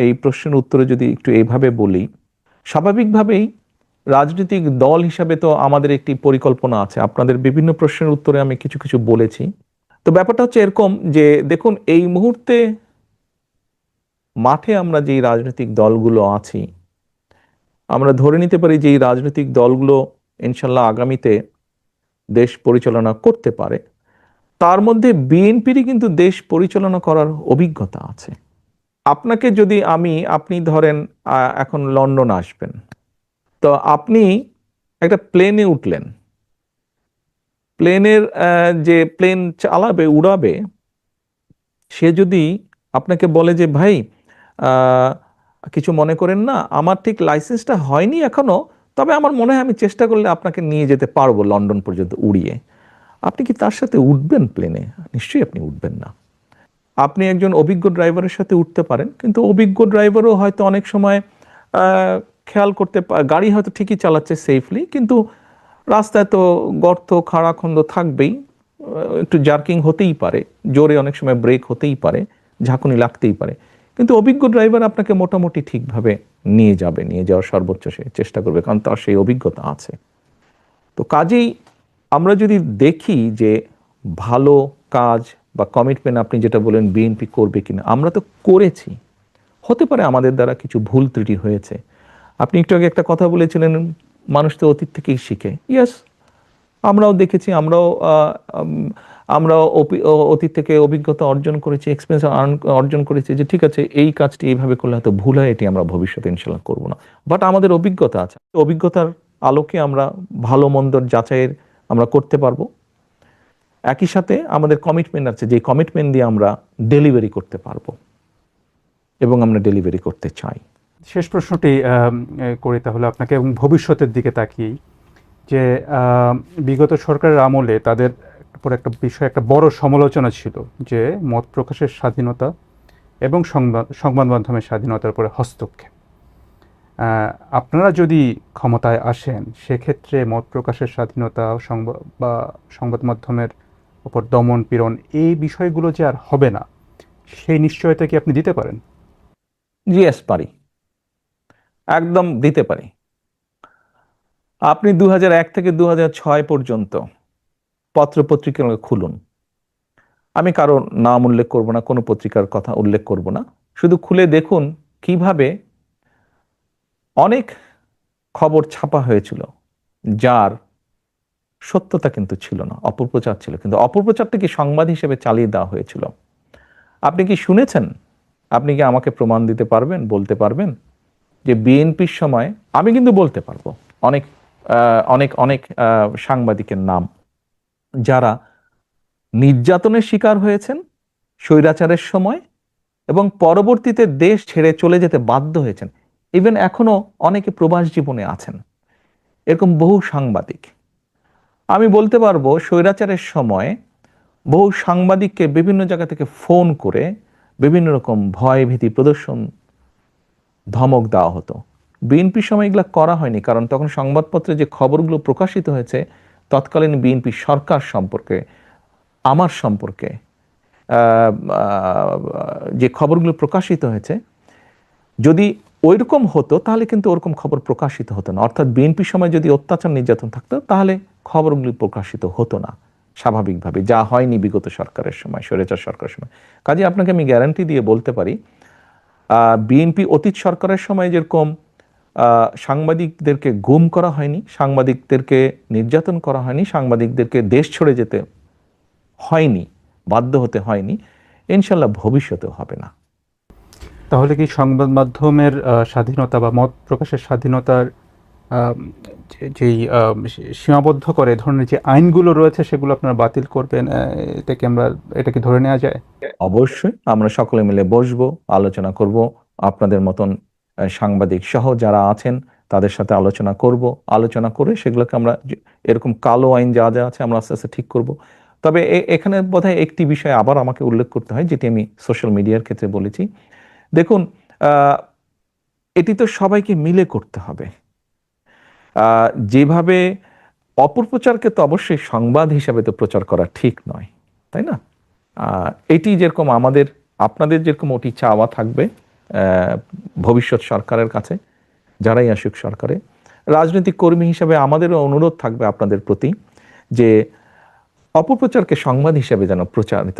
এই প্রশ্নের উত্তরে যদি একটু এইভাবে বলি, স্বাভাবিকভাবেই রাজনৈতিক দল হিসাবে তো আমাদের একটি পরিকল্পনা আছে। আপনাদের বিভিন্ন প্রশ্নের উত্তরে আমি কিছু কিছু বলেছি। তো ব্যাপারটা হচ্ছে এরকম যে দেখুন, এই মুহূর্তে মাঠে আমরা যেই রাজনৈতিক দলগুলো আছি, আমরা ধরে নিতে পারি যে এই রাজনৈতিক দলগুলো ইনশাল্লাহ আগামীতে দেশ পরিচালনা করতে পারে। তার মধ্যে বিএনপিরই কিন্তু দেশ পরিচালনা করার অভিজ্ঞতা আছে। আপনাকে যদি আপনি ধরেন এখন লন্ডন আসবেন, তো আপনি একটা প্লেনে উঠলেন, প্লেনের যে প্লেন চালাবে উড়াবে, সে যদি আপনাকে বলে যে ভাই আহ, কিছু মনে করেন না, আমার ঠিক লাইসেন্সটা হয়নি এখনো, তবে আমার মনে হয় আমি চেষ্টা করলে আপনাকে নিয়ে যেতে পারবো লন্ডন পর্যন্ত উড়িয়ে, আপনি কি তার সাথে উঠবেন প্লেনে? নিশ্চয়ই আপনি উঠবেন না। আপনি একজন অভিজ্ঞ ড্রাইভারের সাথে উঠতে পারেন, কিন্তু অভিজ্ঞ ড্রাইভারও হয়তো অনেক সময় খেয়াল করতে গাড়ি হয়তো ঠিকই চালাচ্ছে সেফলি, কিন্তু রাস্তায় তো গর্ত খাড়াখন্দ থাকবেই, একটু জার্কিং হতেই পারে, জোরে অনেক সময় ব্রেক হতেই পারে, ঝাঁকুনি লাগতেই পারে, কিন্তু অভিজ্ঞ ড্রাইভার আপনাকে মোটামুটি ঠিকভাবে নিয়ে যাবে, নিয়ে যাওয়ার সর্বোচ্চ সে চেষ্টা করবে, কারণ তার সেই অভিজ্ঞতা আছে। তো কাজেই আমরা যদি দেখি যে ভালো কাজ বা কমিটমেন্ট, আপনি যেটা বলেন বিএনপি করবে কিনা, আমরা তো করেছি, হতে পারে আমাদের দ্বারা কিছু ভুল ত্রুটি হয়েছে। আপনি একটু আগে একটা কথা বলেছিলেন, মানুষ তো অতীত থেকেই শিখে। ইয়েস, আমরাও দেখেছি, আমরাও অতীত থেকে অভিজ্ঞতা অর্জন করেছি, এক্সপিরিয়েন্স অর্জন করেছি যে ঠিক আছে এই কাজটি এইভাবে করলে হয়তো ভুল হয়, এটি আমরা ভবিষ্যতে ইনশাল্লাহ করবো না। বাট আমাদের অভিজ্ঞতা আছে, অভিজ্ঞতার আলোকে আমরা ভালো মন্দর যাচাইয়ের আমরা করতে পারবো। একই সাথে আমাদের কমিটমেন্ট আছে, যে কমিটমেন্ট দিয়ে আমরা ডেলিভারি করতে পারবো এবং আমরা ডেলিভারি করতে চাই। শেষ প্রশ্নটি করি তাহলে আপনাকে, এবং ভবিষ্যতের দিকে তাকিয়েই, যে বিগত সরকারের আমলে তাদের উপর একটা বিষয়, একটা বড় সমালোচনা ছিল যে মত প্রকাশের স্বাধীনতা এবং সংবাদ মাধ্যমের স্বাধীনতার উপরে হস্তক্ষেপ। আপনারা যদি ক্ষমতায় আসেন, সেক্ষেত্রে মত প্রকাশের স্বাধীনতা বা সংবাদ মাধ্যমের উপর দমন পীড়ন, এই বিষয়গুলো যে আর হবে না, সেই নিশ্চয়তা কি আপনি দিতে পারেন? জিএস পারি, একদম দিতে পারি। আপনি 2001 থেকে 2006 পর্যন্ত পত্রপত্রিকা খুলুন, আমি কারো নাম উল্লেখ করব না, কোনো পত্রিকার কথা উল্লেখ করব না, শুধু খুলে দেখুন কিভাবে অনেক খবর ছাপা হয়েছিল যার সত্যতা কিন্তু ছিল না, অপপ্রচার ছিল, কিন্তু অপপ্রচারটাকে সংবাদ হিসেবে চালিয়ে দেওয়া হয়েছিল। আপনি কি শুনেছেন? আপনি কি আমাকে প্রমাণ দিতে পারবেন, বলতে পারবেন যে বিএনপির সময়, আমি কিন্তু বলতে পারবো অনেক অনেক অনেক সাংবাদিকের নাম যারা নির্যাতনের শিকার হয়েছেন স্বৈরাচারের সময় এবং পরবর্তীতে দেশ ছেড়ে চলে যেতে বাধ্য হয়েছেন, ইভেন এখনো অনেকে প্রবাস জীবনে আছেন, এরকম বহু সাংবাদিক। আমি বলতে পারবো স্বৈরাচারের সময় বহু সাংবাদিককে বিভিন্ন জায়গা থেকে ফোন করে বিভিন্ন রকম ভয় ভীতি প্রদর্শন, ধমক দেওয়া হতো। বিএনপির সময় এগুলো করা হয়নি, কারণ তখন সংবাদপত্রে যে খবরগুলো প্রকাশিত হয়েছে তৎকালীন বিএনপি সরকার সম্পর্কে, আমার সম্পর্কে যে খবরগুলো প্রকাশিত হয়েছে, যদি ওইরকম হতো তাহলে কিন্তু ওরকম খবর প্রকাশিত হতো না। অর্থাৎ বিএনপির সময় যদি অত্যাচার নির্যাতন থাকতো তাহলে খবরগুলি প্রকাশিত হতো না স্বাভাবিকভাবে, যা হয়নি বিগত সরকারের সময়, স্বৈরাচার সরকারের সময়। কাজে আপনাকে আমি গ্যারান্টি দিয়ে বলতে পারি বিএনপি অতীত সরকারের সময় যেরকম সাংবাদিকদেরকে গুম করা হয়নি, সাংবাদিকদেরকে নির্যাতন করা হয়নি, সাংবাদিকদেরকে দেশ ছেড়ে যেতে হয়নি, বাধ্য হতে হয়নি, ইনশাল্লাহ ভবিষ্যতেও হবে না। তাহলে কি সংবাদ মাধ্যমের স্বাধীনতা বা মত প্রকাশের স্বাধীনতার যেই সীমাবদ্ধ করে এ ধরনের যে আইনগুলো রয়েছে সেগুলো আপনারা বাতিল করবেন, এটা কি ধরে নেওয়া যায়? অবশ্যই আমরা সকলে মিলে বসবো, আলোচনা করব, আপনাদের মতন সাংবাদিক সহ যারা আছেন তাদের সাথে আলোচনা করব, আলোচনা করে সেগুলোকে আমরা এরকম কালো আইন যা যা আছে আমরা আস্তে আস্তে ঠিক করব। তবে এখানে বোধহয় একটি বিষয় আবার আমাকে উল্লেখ করতে হয়, যেটি আমি সোশ্যাল মিডিয়ার ক্ষেত্রে বলেছি। দেখুন, এটি তো সবাইকে মিলে করতে হবে। যেভাবে অপপ্রচারকে তো অবশ্যই সংবাদ হিসাবে তো প্রচার করা ঠিক নয়, তাই না? এটি যেরকম আপনাদের যেরকম ওটি চাওয়া থাকবে ভবিষ্যৎ সরকারের কাছে, যারাই আসুক সরকারে, রাজনৈতিক কর্মী হিসাবে আমাদেরও অনুরোধ থাকবে আপনাদের প্রতি যে অপপ্রচারকে সংবাদ হিসাবে যেন প্রচারিত